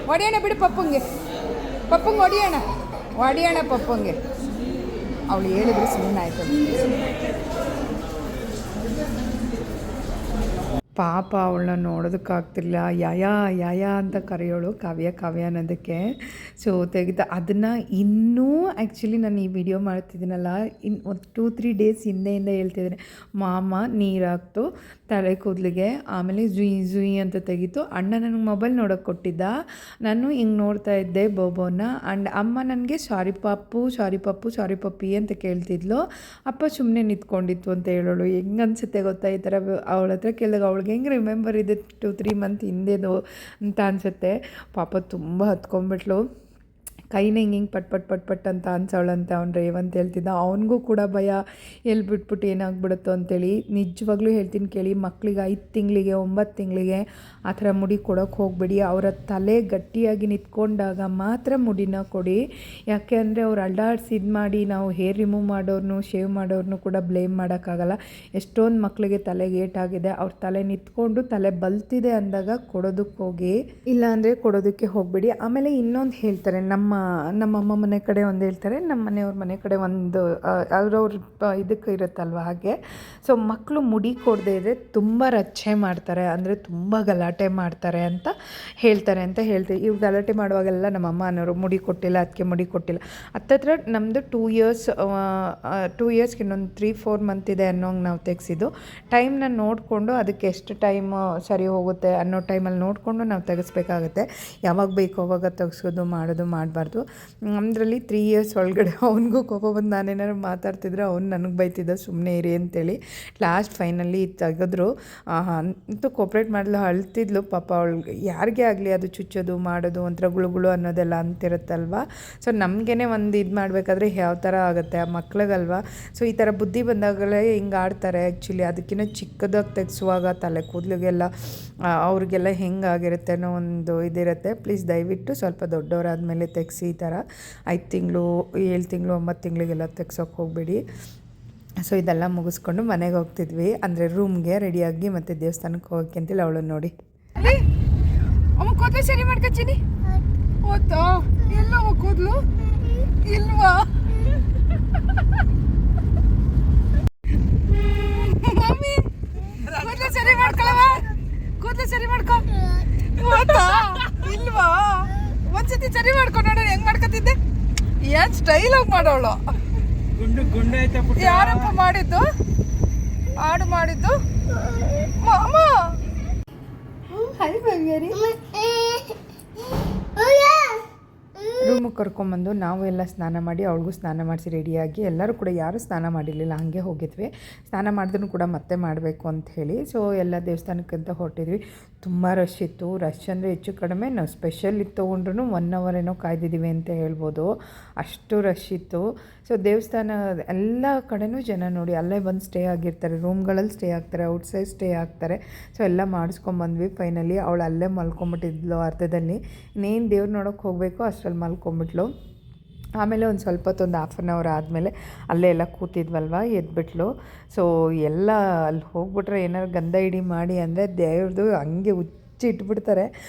ಹೊಡಿಯೋಣ ಬಿಡು ಪಪ್ಪಂಗೆ ಹೊಡಿಯೋಣ ಪಪ್ಪಂಗೆ. ಅವಳು ಹೇಳಿದ್ರೆ ಸುಮ್ಮನೆ ಆಯ್ತು. ಪಾಪ ಅವಳನ್ನ ನೋಡೋದಕ್ಕಾಗ್ತಿಲ್ಲ. ಯಾಯ ಅಂತ ಕರೆಯೋಳು, ಕಾವ್ಯ ಅನ್ನೋದಕ್ಕೆ. ಸೊ ಅದನ್ನು ಇನ್ನೂ ಆ್ಯಕ್ಚುಲಿ ನಾನು ಈ ವಿಡಿಯೋ ಮಾಡ್ತಿದ್ದೀನಲ್ಲ, ಒಂದು 2-3 ಡೇಸ್ ಹಿಂದೆಯಿಂದ ಹೇಳ್ತಿದ್ದೀನಿ, ಮಾಮ ನೀರಾಕ್ತು ತಲೆ ಕೂದಲಿಗೆ, ಆಮೇಲೆ ಜುಯಿ ಅಂತ ತೆಗೀತು. ಅಣ್ಣ ನನಗೆ ಮೊಬೈಲ್ ನೋಡೋಕ್ಕೆ ಕೊಟ್ಟಿದ್ದ, ನಾನು ಹಿಂಗೆ ನೋಡ್ತಾ ಇದ್ದೆ ಬೋಬೋನ. ಆ್ಯಂಡ್ ಅಮ್ಮ ನನಗೆ ಸಾರಿ ಪಪ್ಪಿ ಅಂತ ಕೇಳ್ತಿದ್ಲು. ಅಪ್ಪ ಸುಮ್ಮನೆ ನಿಂತ್ಕೊಂಡಿತ್ತು ಅಂತ ಹೇಳೋಳು. ಹೆಂಗೆ ಅನಿಸುತ್ತೆ ಗೊತ್ತಾ ಈ ಥರ ಅವಳ ಹತ್ರ ಕೇಳಿದಾಗ ಅವಳಿಗೆ ಹೆಂಗೆ ರಿಮೆಂಬರ್ ಇದೆ 2-3 ಮಂತ್ ಹಿಂದೆದು ಅಂತ ಅನಿಸುತ್ತೆ. ಪಾಪ ತುಂಬ ಹತ್ಕೊಂಡ್ಬಿಟ್ಲು. ಕೈನ ಹಿಂಗೆ ಪಟ್ ಅಂತ ಅನ್ಸವಳಂತೆ. ಅವ್ನು ರೇವಂತ ಹೇಳ್ತಿದ್ದ, ಅವನಿಗೂ ಕೂಡ ಭಯ, ಎಲ್ಲಿ ಬಿಟ್ಬಿಟ್ಟು ಏನಾಗ್ಬಿಡುತ್ತೋ ಅಂತೇಳಿ. ನಿಜವಾಗ್ಲೂ ಹೇಳ್ತೀನಿ ಕೇಳಿ, ಮಕ್ಕಳಿಗೆ 5 ತಿಂಗಳಿಗೆ 9 ತಿಂಗಳಿಗೆ ಆ ಥರ ಮುಡಿ ಕೊಡೋಕ್ಕೆ ಹೋಗಬೇಡಿ. ಅವರ ತಲೆ ಗಟ್ಟಿಯಾಗಿ ನಿಂತ್ಕೊಂಡಾಗ ಮಾತ್ರ ಮುಡಿನ ಕೊಡಿ. ಯಾಕೆ ಅಂದರೆ ಅವ್ರು ಅಲ್ಲಾಡಿಸಿ ಇದು ಮಾಡಿ ನಾವು ಹೇರ್ ರಿಮೂವ್ ಮಾಡೋರ್ನು ಶೇವ್ ಮಾಡೋರ್ನು ಕೂಡ ಬ್ಲೇಮ್ ಮಾಡೋಕ್ಕಾಗಲ್ಲ. ಎಷ್ಟೊಂದು ಮಕ್ಕಳಿಗೆ ತಲೆಗೆ ಏಟಾಗಿದೆ, ಅವ್ರ ತಲೆ ನಿಂತ್ಕೊಂಡು ತಲೆ ಬಲ್ತಿದೆ ಅಂದಾಗ ಕೊಡೋದಕ್ಕೆ ಹೋಗಿ, ಇಲ್ಲಾಂದರೆ ಕೊಡೋದಕ್ಕೆ ಹೋಗಬೇಡಿ. ಆಮೇಲೆ ಇನ್ನೊಂದು ಹೇಳ್ತಾರೆ, ನಮ್ಮಮ್ಮ ಮನೆ ಕಡೆ ಒಂದು ಹೇಳ್ತಾರೆ, ನಮ್ಮ ಮನೆಯವ್ರ ಮನೆ ಕಡೆ ಒಂದು ಅವ್ರವ್ರ ಇದಕ್ಕೆ ಇರುತ್ತಲ್ವ ಹಾಗೆ. ಸೊ ಮಕ್ಕಳು ಮುಡಿ ಕೊಡದೇ ಇದ್ದರೆ ತುಂಬ ರಚ್ಚೆ ಮಾಡ್ತಾರೆ, ಅಂದರೆ ತುಂಬ ಗಲಾಟೆ ಮಾಡ್ತಾರೆ ಅಂತ ಹೇಳ್ತೀವಿ. ಇವ್ರು ಗಲಾಟೆ ಮಾಡುವಾಗೆಲ್ಲ ನಮ್ಮಮ್ಮ ಅನ್ನೋರು ಮುಡಿ ಕೊಟ್ಟಿಲ್ಲ, ಅದಕ್ಕೆ ಮುಡಿ ಕೊಟ್ಟಿಲ್ಲ. ಹತ್ತತ್ರ ನಮ್ಮದು 2 ಇಯರ್ಸ್ಗೆ ಇನ್ನೊಂದು 3-4 ಮಂತ್ ಇದೆ ಅನ್ನೋಂಗೆ ನಾವು ತೆಗೆಸಿದ್ದು. ಟೈಮ್ನ ನೋಡಿಕೊಂಡು ಅದಕ್ಕೆ ಎಷ್ಟು ಟೈಮ್ ಸರಿ ಹೋಗುತ್ತೆ ಅನ್ನೋ ಟೈಮಲ್ಲಿ ನೋಡಿಕೊಂಡು ನಾವು ತೆಗೆಸ್ಬೇಕಾಗತ್ತೆ. ಯಾವಾಗ ಬೇಕು ಅವಾಗ ತೆಗೆಸೋದು ಮಾಡಬಾರ್ದು. ನಮ್ಮದ್ರಲ್ಲಿ 3 ಇಯರ್ಸ್ ಒಳಗಡೆ ಅವನಿಗೂ ಕೋಪ ಬಂದು ನಾನೇನಾದ್ರು ಮಾತಾಡ್ತಿದ್ರೆ ಅವ್ನು ನನಗೆ ಬೈತಿದ್ದ ಸುಮ್ಮನೆ ಇರಿ ಅಂತೇಳಿ. ಲಾಸ್ಟ್ ಫೈನಲಿ ತೆಗೆದ್ರು. ಅಂತೂ ಕೋಪ್ರೇಟ್ ಮಾಡಲು ಅಳ್ತಿದ್ಲು ಪಾಪ. ಅವಳಿಗೆ ಯಾರಿಗೇ ಆಗಲಿ ಅದು ಚುಚ್ಚೋದು ಮಾಡೋದು ಒಂಥರ ಗುಳುಗುಳು ಅನ್ನೋದೆಲ್ಲ ಅಂತಿರುತ್ತಲ್ವ. ಸೊ ನಮಗೇ ಒಂದು ಇದು ಮಾಡಬೇಕಾದ್ರೆ ಯಾವ ಥರ ಆಗುತ್ತೆ ಆ ಮಕ್ಳಿಗಲ್ವ. ಸೊ ಈ ಥರ ಬುದ್ಧಿ ಬಂದಾಗಲೇ ಹಿಂಗೆ ಆಡ್ತಾರೆ. ಆ್ಯಕ್ಚುಲಿ ಅದಕ್ಕಿಂತ ಚಿಕ್ಕದಾಗಿ ತೆಗೆಸುವಾಗ ತಲೆ ಕೂದಲಿಗೆಲ್ಲ ಅವ್ರಿಗೆಲ್ಲ ಹೆಂಗಾಗಿರುತ್ತೆ ಅನ್ನೋ ಒಂದು ಇದಿರುತ್ತೆ. ಪ್ಲೀಸ್ ದಯವಿಟ್ಟು ಸ್ವಲ್ಪ ದೊಡ್ಡವರಾದಮೇಲೆ ತೆಗೆಸಿ. ಈ ಥರ 5 ತಿಂಗಳು 7 ತಿಂಗಳು 9 ತಿಂಗಳಿಗೆಲ್ಲ ತೆಗ್ಸೋಕ್ಕೆ ಹೋಗಬೇಡಿ. ಸೊ ಇದೆಲ್ಲ ಮುಗಿಸ್ಕೊಂಡು ಮನೆಗೆ ಹೋಗ್ತಿದ್ವಿ, ಅಂದರೆ ರೂಮ್ಗೆ ರೆಡಿಯಾಗಿ ಮತ್ತು ದೇವಸ್ಥಾನಕ್ಕೆ ಹೋಗೋಕ್ಕೆ ಅಂತೇಳಿ ಅವಳು ನೋಡಿ. ಅಮ್ಮ ಕೂದಲು ಸರಿ ಮಾಡ್ಕೊತೀನಿ. ಓದ್ತಾ ಎಲ್ಲ ಕೂದಲು ಇಲ್ವಾ? ಮಮ್ಮಿ ಕೂದಲು ಸರಿ ಮಾಡ್ಕೊಳವ, ಕೂದಲು ಸರಿ ಮಾಡ್ಕೊ. ಓದ್ತಾ ಇಲ್ವಾ? ಒಂದ್ಸತಿ ಸರಿ ಮಾಡ್ಕೊ ನೋಡೋಣ ಹೆಂಗ್ ಮಾಡ್ಕೊತಿದ್ದೆ. ಏನ್ ಸ್ಟೈಲ್ ಆಗಿ ಮಾಡೋಳು. ಯಾರಪ್ಪ ಮಾಡಿದ್ದು? ಹಾಡು ಮಾಡಿದ್ದು ಮಾಮ. ಹಾಯ್ ಬಂಗಾರಿ. ರೂಮಿಗೆ ಕರ್ಕೊಂಬಂದು ನಾವು ಎಲ್ಲ ಸ್ನಾನ ಮಾಡಿ ಅವಳಿಗೂ ಸ್ನಾನ ಮಾಡಿಸಿ ರೆಡಿಯಾಗಿ, ಎಲ್ಲರೂ ಕೂಡ ಯಾರೂ ಸ್ನಾನ ಮಾಡಿರಲಿಲ್ಲ, ಹಾಗೆ ಹೋಗಿದ್ವಿ. ಸ್ನಾನ ಮಾಡಿದ್ರೂ ಕೂಡ ಮತ್ತೆ ಮಾಡಬೇಕು ಅಂತ ಹೇಳಿ. ಸೊ ಎಲ್ಲ ದೇವಸ್ಥಾನಕ್ಕಂತ ಹೊರಟಿದ್ವಿ. ತುಂಬ ರಶ್ ಇತ್ತು. ರಶ್ ಅಂದರೆ ಹೆಚ್ಚು ಕಡಿಮೆ ನಾವು ಸ್ಪೆಷಲ್ ಇದು ತೊಗೊಂಡ್ರೂ 1 hour ಏನೋ ಕಾಯ್ದಿದ್ದೀವಿ ಅಂತ ಹೇಳ್ಬೋದು, ಅಷ್ಟು ರಶ್ ಇತ್ತು. ಸೊ ದೇವಸ್ಥಾನ ಎಲ್ಲ ಕಡೆನೂ ಜನ ನೋಡಿ ಅಲ್ಲೇ ಬಂದು ಸ್ಟೇ ಆಗಿರ್ತಾರೆ, ರೂಮ್ಗಳಲ್ಲಿ ಸ್ಟೇ ಆಗ್ತಾರೆ, ಔಟ್ಸೈಡ್ ಸ್ಟೇ ಆಗ್ತಾರೆ. ಸೊ ಎಲ್ಲ ಮಾಡಿಸ್ಕೊಂಬಂದ್ವಿ. ಫೈನಲಿ ಅವಳು ಅಲ್ಲೇ ಮಲ್ಕೊಂಬಿಟ್ಟಿದ್ಲು ಅರ್ಧದಲ್ಲಿ. ಇನ್ನೇನು ದೇವ್ರು ನೋಡೋಕ್ಕೆ ಹೋಗಬೇಕು ಅಷ್ಟರಲ್ಲಿ ಮಲ್ಕೊಂಬಿಟ್ಲು. ಆಮೇಲೆ ಒಂದು ಸ್ವಲ್ಪ ಹೊತ್ತು, ಒಂದು 1/2 hour ಆದಮೇಲೆ ಅಲ್ಲೇ ಎಲ್ಲ ಕೂತಿದ್ವಲ್ವ, ಎದ್ಬಿಟ್ಲು. ಸೊ ಎಲ್ಲ ಅಲ್ಲಿ ಹೋಗ್ಬಿಟ್ರೆ ಏನಾದ್ರು ಗಂಧ ಹಿಡಿ ಮಾಡಿ ಅಂದರೆ ದೇವ್ರದ್ದು ಹಂಗೆ ಇಟ್ಬಿಡ್ತಾರೆ.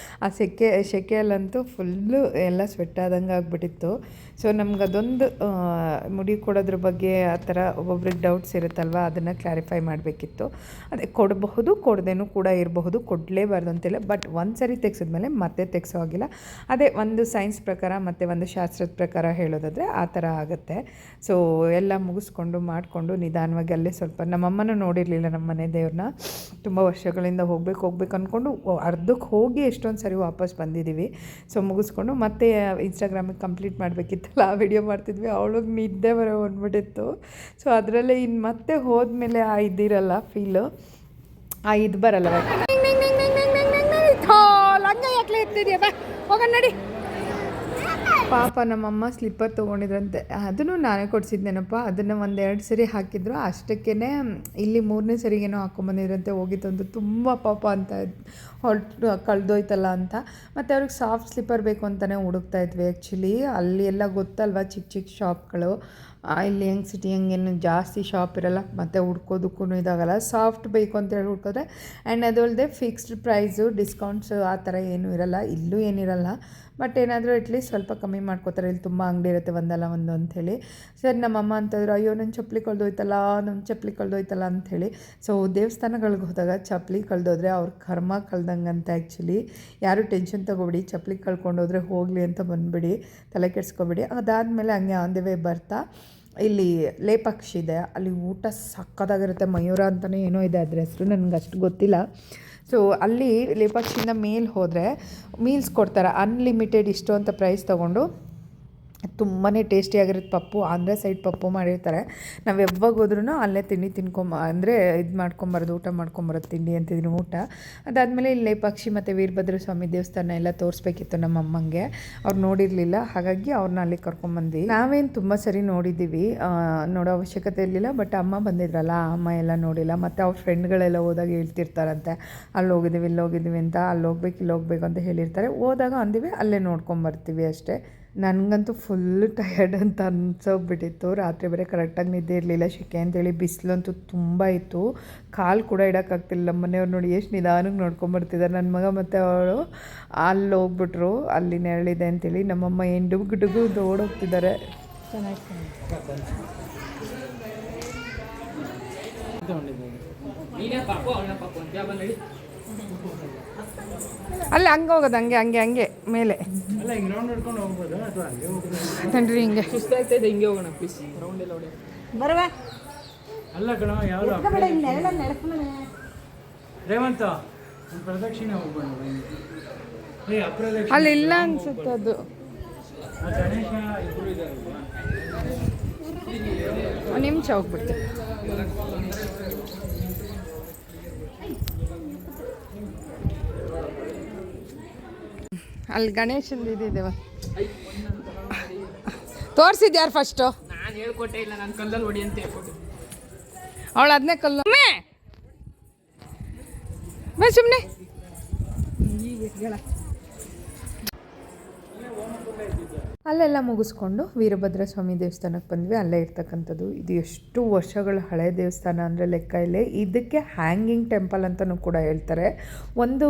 ಆ ಸೆಕೆಯಲ್ಲಂತೂ ಫುಲ್ಲು ಎಲ್ಲ ಸ್ವೆಟ್ ಆದಂಗೆ ಆಗಿಬಿಟ್ಟಿತ್ತು. ಸೊ ನಮ್ಗೆ ಅದೊಂದು ಮುಡಿ ಕೊಡೋದ್ರ ಬಗ್ಗೆ ಆ ಥರ ಒಬ್ಬೊಬ್ರಿಗೆ ಡೌಟ್ಸ್ ಇರುತ್ತಲ್ವ, ಅದನ್ನು ಕ್ಲಾರಿಫೈ ಮಾಡಬೇಕಿತ್ತು. ಅದೇ ಕೊಡಬಹುದು, ಕೊಡದೇನೂ ಕೂಡ ಇರಬಹುದು, ಕೊಡಲೇಬಾರ್ದು ಅಂತಿಲ್ಲ. ಬಟ್ ಒಂದು ಸರಿ ತೆಗ್ಸಿದ್ಮೇಲೆ ಮತ್ತೆ ತೆಗ್ಸೋ ಆಗಿಲ್ಲ. ಅದೇ ಒಂದು ಸೈನ್ಸ್ ಪ್ರಕಾರ ಮತ್ತು ಒಂದು ಶಾಸ್ತ್ರದ ಪ್ರಕಾರ ಹೇಳೋದಾದರೆ ಆ ಥರ ಆಗುತ್ತೆ. ಸೊ ಎಲ್ಲ ಮುಗಿಸ್ಕೊಂಡು ಮಾಡಿಕೊಂಡು ನಿಧಾನವಾಗಿ ಅಲ್ಲೇ ಸ್ವಲ್ಪ, ನಮ್ಮಮ್ಮನೂ ನೋಡಿರಲಿಲ್ಲ ನಮ್ಮ ಮನೆ ದೇವ್ರನ್ನ, ತುಂಬ ವರ್ಷಗಳಿಂದ ಹೋಗ್ಬೇಕು ಅಂದ್ಕೊಂಡು ಅರ್ಧಕ್ಕೆ ಹೋಗಿ ಎಷ್ಟೊಂದು ಸರಿ ವಾಪಸ್ ಬಂದಿದ್ದೀವಿ. ಸೊ ಮುಗಿಸ್ಕೊಂಡು ಮತ್ತೆ ಇನ್ಸ್ಟಾಗ್ರಾಮಿಗೆ ಕಂಪ್ಲೀಟ್ ಮಾಡಬೇಕಿತ್ತಲ್ಲ, ಆ ವಿಡಿಯೋ ಮಾಡ್ತಿದ್ವಿ. ಅವಳಿಗೆ ನಿದ್ದೆ ಬಂದ್ಬಿಟ್ಟಿತ್ತು. ಸೊ ಅದರಲ್ಲೇ ಇನ್ನು ಮತ್ತೆ ಹೋದ್ಮೇಲೆ ಆ ಇದಿರಲ್ಲ ಫೀಲು, ಆ ಇದು ಬರಲ್ಲ. ಬರ್ತಿದ್ಯಾ ಬಾ ಹೋಗೋಣ ನಡಿ. ಪಾಪ ನಮ್ಮಮ್ಮ ಸ್ಲಿಪ್ಪರ್ ತೊಗೊಂಡಿದ್ರಂತೆ, ಅದನ್ನು ನಾನೇ ಕೊಡಿಸಿದ್ನೇನಪ್ಪ. ಅದನ್ನು ಒಂದೆರಡು ಸರಿ ಹಾಕಿದ್ರು, ಅಷ್ಟಕ್ಕೇ ಇಲ್ಲಿ 3ನೇ ಸರಿಗೇನೋ ಹಾಕ್ಕೊಂಬಂದಿದ್ರಂತೆ. ಹೋಗಿತ್ತಂದು ತುಂಬ ಪಾಪ ಅಂತ ಕಳೆದೋಯ್ತಲ್ಲ ಅಂತ. ಮತ್ತು ಅವ್ರಿಗೆ ಸಾಫ್ಟ್ ಸ್ಲಿಪ್ಪರ್ ಬೇಕು ಅಂತಲೇ ಹುಡುಕ್ತಾ ಇದ್ವಿ. ಆ್ಯಕ್ಚುಲಿ ಅಲ್ಲಿ ಎಲ್ಲ ಗೊತ್ತಲ್ವ ಚಿಕ್ಕ ಚಿಕ್ಕ ಶಾಪ್ಗಳು. ಇಲ್ಲಿ ಹೆಂಗೆ ಸಿಟಿ ಹಂಗೇನು ಜಾಸ್ತಿ ಶಾಪ್ ಇರೋಲ್ಲ, ಮತ್ತು ಹುಡ್ಕೋದಕ್ಕೂ ಇದಾಗಲ್ಲ. ಸಾಫ್ಟ್ ಬೇಕು ಅಂತೇಳಿ ಹುಡ್ಕೋದ್ರೆ ಆ್ಯಂಡ್ ಅದು ಅಲ್ಲದೆ ಫಿಕ್ಸ್ಡ್ ಪ್ರೈಸು, ಡಿಸ್ಕೌಂಟ್ಸು ಆ ಥರ ಏನೂ ಇರೋಲ್ಲ. ಇಲ್ಲೂ ಏನಿರಲ್ಲ, ಬಟ್ ಏನಾದರೂ ಅಟ್ಲೀಸ್ಟ್ ಸ್ವಲ್ಪ ಕಮ್ಮಿ ಮಾಡ್ಕೋತಾರೆ. ಇಲ್ಲಿ ತುಂಬ ಅಂಗಡಿ ಇರುತ್ತೆ, ಒಂದಲ್ಲ ಒಂದು ಅಂಥೇಳಿ. ಸರಿ ನಮ್ಮಮ್ಮ ಅಂತಂದ್ರು, ಅಯ್ಯೋ ನನ್ನ ಚಪ್ಪಲಿ ಕಳೆದೋಯ್ತಲ್ಲ ಅಂಥೇಳಿ. ಸೊ ದೇವಸ್ಥಾನಗಳಿಗೆ ಹೋದಾಗ ಚಪ್ಪಲಿ ಕಳೆದೋದ್ರೆ ಅವ್ರ ಕರ್ಮ ಕಳ್ದಂಗೆ ಅಂತ. ಆ್ಯಕ್ಚುಲಿ ಯಾರೂ ಟೆನ್ಷನ್ ತೊಗೊಬೇಡಿ, ಚಪ್ಪಲಿ ಕಳ್ಕೊಂಡೋದ್ರೆ ಹೋಗಲಿ ಅಂತ ಬಂದುಬಿಡಿ, ತಲೆ ಕೆಡಿಸ್ಕೊಬೇಡಿ. ಅದಾದಮೇಲೆ ಹಂಗೆ ಆನ್ ದ ವೇ ಬರ್ತಾ ಇಲ್ಲಿ ಲೇಪಾಕ್ಷಿ ಇದೆ, ಅಲ್ಲಿ ಊಟ ಸಕ್ಕತ್ತಾಗಿರುತ್ತೆ. ಮಯೂರ ಅಂತಲೇ ಏನೋ ಇದೆ ಅದ್ರ ಹೆಸರು, ನನಗೆ ಅಷ್ಟು ಗೊತ್ತಿಲ್ಲ. ಸೊ ಅಲ್ಲಿ ಲೇಪಾಕ್ಷಿಯಿಂದ ಮೇಲೆ ಹೋದರೆ ಮೀಲ್ಸ್ ಕೊಡ್ತಾರೆ, ಅನ್ಲಿಮಿಟೆಡ್ ಇಷ್ಟು ಅಂತ ಪ್ರೈಸ್ ತೊಗೊಂಡು. ತುಂಬಾ ಟೇಸ್ಟಿಯಾಗಿರುತ್ತೆ. ಪಪ್ಪು ಆಂಧ್ರ ಸೈಡ್ ಪಪ್ಪು ಮಾಡಿರ್ತಾರೆ. ನಾವು ಯಾವಾಗ ಹೋದ್ರೂ ಅಲ್ಲೇ ತಿಂಡಿ ಅಂದರೆ ಇದು ಊಟ ಮಾಡ್ಕೊಂಬರೋದು ತಿಂಡಿ ಅಂತಿದ್ದೀನಿ ಊಟ. ಅದಾದಮೇಲೆ ಇಲ್ಲಿ ಲೇಪಾಕ್ಷಿ ಮತ್ತು ವೀರಭದ್ರ ಸ್ವಾಮಿ ದೇವಸ್ಥಾನ ಎಲ್ಲ ತೋರಿಸ್ಬೇಕಿತ್ತು ನಮ್ಮ ಅಮ್ಮಂಗೆ. ಅವ್ರು ನೋಡಿರಲಿಲ್ಲ, ಹಾಗಾಗಿ ಅವ್ರನ್ನ ಅಲ್ಲಿ ಕರ್ಕೊಂಬಂದ್ವಿ. ನಾವೇನು ತುಂಬ ಸರಿ ನೋಡಿದ್ದೀವಿ, ನೋಡೋ ಅವಶ್ಯಕತೆ ಇರಲಿಲ್ಲ. ಬಟ್ ಅಮ್ಮ ಬಂದಿದ್ರಲ್ಲ, ಅಮ್ಮ ಎಲ್ಲ ನೋಡಿಲ್ಲ. ಮತ್ತು ಅವ್ರ ಫ್ರೆಂಡ್ಗಳೆಲ್ಲ ಹೋದಾಗ ಹೇಳ್ತಿರ್ತಾರಂತೆ, ಅಲ್ಲಿ ಹೋಗಿದ್ದೀವಿ ಇಲ್ಲಿ ಹೋಗಿದ್ದೀವಿ ಅಂತ, ಅಲ್ಲಿ ಹೋಗ್ಬೇಕು ಇಲ್ಲಿ ಹೋಗ್ಬೇಕು ಅಂತ ಹೇಳಿರ್ತಾರೆ. ಹೋದಾಗ ಅಂದಿವಿ ಅಲ್ಲೇ ನೋಡ್ಕೊಂಬರ್ತೀವಿ ಅಷ್ಟೇ. ನನಗಂತೂ ಫುಲ್ ಟಯರ್ಡ್ ಅಂತ ಅನ್ಸೋಗ್ಬಿಟ್ಟಿತ್ತು. ರಾತ್ರಿ ಬೇರೆ ಕರೆಕ್ಟಾಗಿ ನಿದ್ದೆ ಇರಲಿಲ್ಲ, ಶೆಕೆ ಅಂತೇಳಿ. ಬಿಸಿಲಂತೂ ತುಂಬ ಇತ್ತು, ಕಾಲು ಕೂಡ ಇಡೋಕ್ಕಾಗ್ತಿಲ್ಲ. ಮನೆಯವ್ರು ನೋಡಿ ಎಷ್ಟು ನಿಧಾನಕ್ಕೆ ನೋಡ್ಕೊಂಬರ್ತಿದ್ದಾರೆ. ನನ್ನ ಮಗ ಮತ್ತು ಅವಳು ಅಲ್ಲಿ ಹೋಗ್ಬಿಟ್ರು, ಅಲ್ಲಿ ನೆರಳಿದೆ ಅಂತೇಳಿ. ನಮ್ಮಮ್ಮ ಏನು ಡುಗ್ಗು ಓಡೋಗ್ತಿದ್ದಾರೆ. ಅಲ್ಲ ಹಂಗೆ ಹೋಗೋದು, ಹಂಗೆ ಮೇಲೆ ತನ್ರಿ. ಹಿಂಗೆ ಸುಸ್ತಾಗ್ತೈತೆ, ಹಿಂಗೆ ಹೋಗೋಣ ಪ್ಲೀಸ್. ರೌಂಡ್ ಎಲ್ಲ ಹೊಡಿ ಬರುವ ಅಲ್ಲ ಕಣ ಯಾವುದು ರೇವಂತ ಪ್ರದಕ್ಷಿಣೆ ಹೋಗೋಣ. ಅಲ್ಲಿ ಇಲ್ಲ ಅನ್ಸುತ್ತೆ ಅದು. ಗಣೇಶ ಇಬ್ಬರು ಇದ್ದಾರಲ್ವಾ, ನಿಮಿಷ ಹೋಗ್ಬಿಡ್ತೀವಿ. ಅಲ್ಲಿ ಗಣೇಶಂದು ಇದಿದ್ದೇವ ತೋರಿಸಿದ್ಯಾರು ಫಸ್ಟು? ನಾನು ಹೇಳ್ಕೊಟ್ಟೆ ಇಲ್ಲ, ನಾನು ಕಲ್ಲಲ್ಲಿ ಹೊಡಿ ಅಂತ ಹೇಳ್ಕೊಟ್ಟೆ. ಅವಳು ಅದನ್ನೇ ಕಲ್ಲು ಬಾ ಸುಮ್ಮನೆ. ಅಲ್ಲೆಲ್ಲ ಮುಗಿಸ್ಕೊಂಡು ವೀರಭದ್ರ ಸ್ವಾಮಿ ದೇವಸ್ಥಾನಕ್ಕೆ ಬಂದ್ವಿ. ಅಲ್ಲೇ ಇರ್ತಕ್ಕಂಥದ್ದು ಇದು ಎಷ್ಟು ವರ್ಷಗಳ ಹಳೆಯ ದೇವಸ್ಥಾನ ಅಂದರೆ ಲೆಕ್ಕ ಇಲ್ಲೇ. ಇದಕ್ಕೆ ಹ್ಯಾಂಗಿಂಗ್ ಟೆಂಪಲ್ ಅಂತಲೂ ಕೂಡ ಹೇಳ್ತಾರೆ. ಒಂದು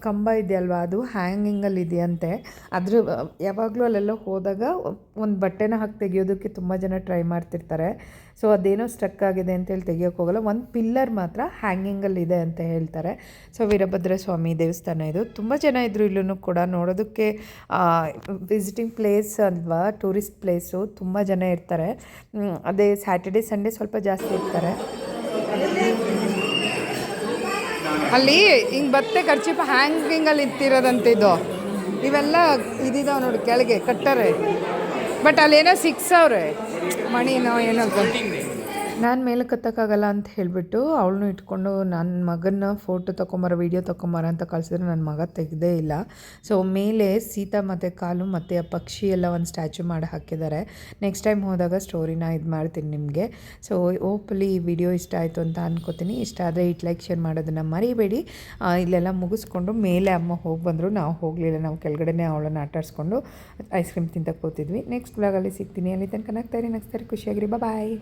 ಕಂಬ ಇದೆಯಲ್ವ, ಅದು ಹ್ಯಾಂಗಿಂಗಲ್ಲಿ ಇದೆಯಂತೆ. ಅದ್ರ ಯಾವಾಗಲೂ ಅಲ್ಲೆಲ್ಲ ಹೋದಾಗ ಒಂದು ಬಟ್ಟೆನ ಹಾಕಿ ತೆಗಿಯೋದಕ್ಕೆ ತುಂಬ ಜನ ಟ್ರೈ ಮಾಡ್ತಿರ್ತಾರೆ. ಸೊ ಅದೇನೋ ಸ್ಟ್ರಕ್ ಆಗಿದೆ ಅಂತೇಳಿ ತೆಗಿಯೋಕೆ ಹೋಗಲ್ಲ. ಒಂದು ಪಿಲ್ಲರ್ ಮಾತ್ರ ಹ್ಯಾಂಗಿಂಗಲ್ಲಿ ಇದೆ ಅಂತ ಹೇಳ್ತಾರೆ. ಸೊ ವೀರಭದ್ರ ಸ್ವಾಮಿ ದೇವಸ್ಥಾನ ಇದು. ತುಂಬ ಜನ ಇದ್ದರು ಇಲ್ಲೂ ಕೂಡ ನೋಡೋದಕ್ಕೆ. ವಿಸಿಟಿಂಗ್ ಪ್ಲೇಸ್ ಅಲ್ವಾ, ಟೂರಿಸ್ಟ್ ಪ್ಲೇಸು, ತುಂಬ ಜನ ಇರ್ತಾರೆ. ಅದೇ ಸ್ಯಾಟರ್ಡೆ ಸಂಡೇ ಸ್ವಲ್ಪ ಜಾಸ್ತಿ ಇರ್ತಾರೆ. ಅಲ್ಲಿ ಹಿಂಗೆ ಬತ್ತೆ ಖರ್ಚಿಪ ಹ್ಯಾಂಗಿಂಗಲ್ಲಿ ಇತ್ತಿರೋದಂತೆ. ಇದು ಇವೆಲ್ಲ ಇದಿದಾವೆ ನೋಡಿ ಕೆಳಗೆ ಕಟ್ಟರೆ. ಬಟ್ ಅಲ್ಲೇನೋ ಸಿಕ್ಸವ್ರೆ ಮಣಿನೋ ಏನೋ. ನಾನು ಮೇಲೆ ಕತ್ತಕ್ಕಾಗಲ್ಲ ಅಂತ ಹೇಳಿಬಿಟ್ಟು ಅವಳನ್ನು ಇಟ್ಕೊಂಡು ನನ್ನ ಮಗನ ಫೋಟೋ ತೊಗೊಂಬರೋ ವೀಡಿಯೋ ತೊಗೊಂಬರ ಅಂತ ಕಳಿಸಿದ್ರೆ ನನ್ನ ಮಗ ತೆಗೆದೇ ಇಲ್ಲ. ಸೊ ಮೇಲೆ ಸೀತಾ ಮತ್ತು ಕಾಲು ಮತ್ತು ಆ ಪಕ್ಷಿ ಎಲ್ಲ ಒಂದು ಸ್ಟ್ಯಾಚು ಮಾಡಿ ಹಾಕಿದ್ದಾರೆ. ನೆಕ್ಸ್ಟ್ ಟೈಮ್ ಹೋದಾಗ ಸ್ಟೋರಿನ ಇದು ಮಾಡ್ತೀನಿ ನಿಮಗೆ. ಸೊ ಹೋಪ್ಫುಲಿ ಈ ವಿಡಿಯೋ ಇಷ್ಟ ಆಯಿತು ಅಂತ ಅಂದ್ಕೋತೀನಿ. ಇಷ್ಟ ಆದರೆ ಇಟ್ ಲೈಕ್ ಶೇರ್ ಮಾಡೋದನ್ನು ಮರಿಬೇಡಿ. ಇಲ್ಲೆಲ್ಲ ಮುಗಿಸ್ಕೊಂಡು ಮೇಲೆ ಅಮ್ಮ ಹೋಗಿ ಬಂದರು, ನಾವು ಹೋಗಲಿಲ್ಲ. ನಾವು ಕೆಳಗಡೆನೇ ಅವಳನ್ನು ಆಟಾಡಿಸ್ಕೊಂಡು ಐಸ್ ಕ್ರೀಮ್ ತಿಂತ ಕೂತಿದ್ವಿ. ನೆಕ್ಸ್ಟ್ ಬ್ಲಾಗಲ್ಲಿ ಸಿಗ್ತೀನಿ. ಅಲ್ಲಿ ತನಕ ನಗ್ತಾಯಿರಿ ಖುಷಿಯಾಗಿರಿ. ಬಾಯ್.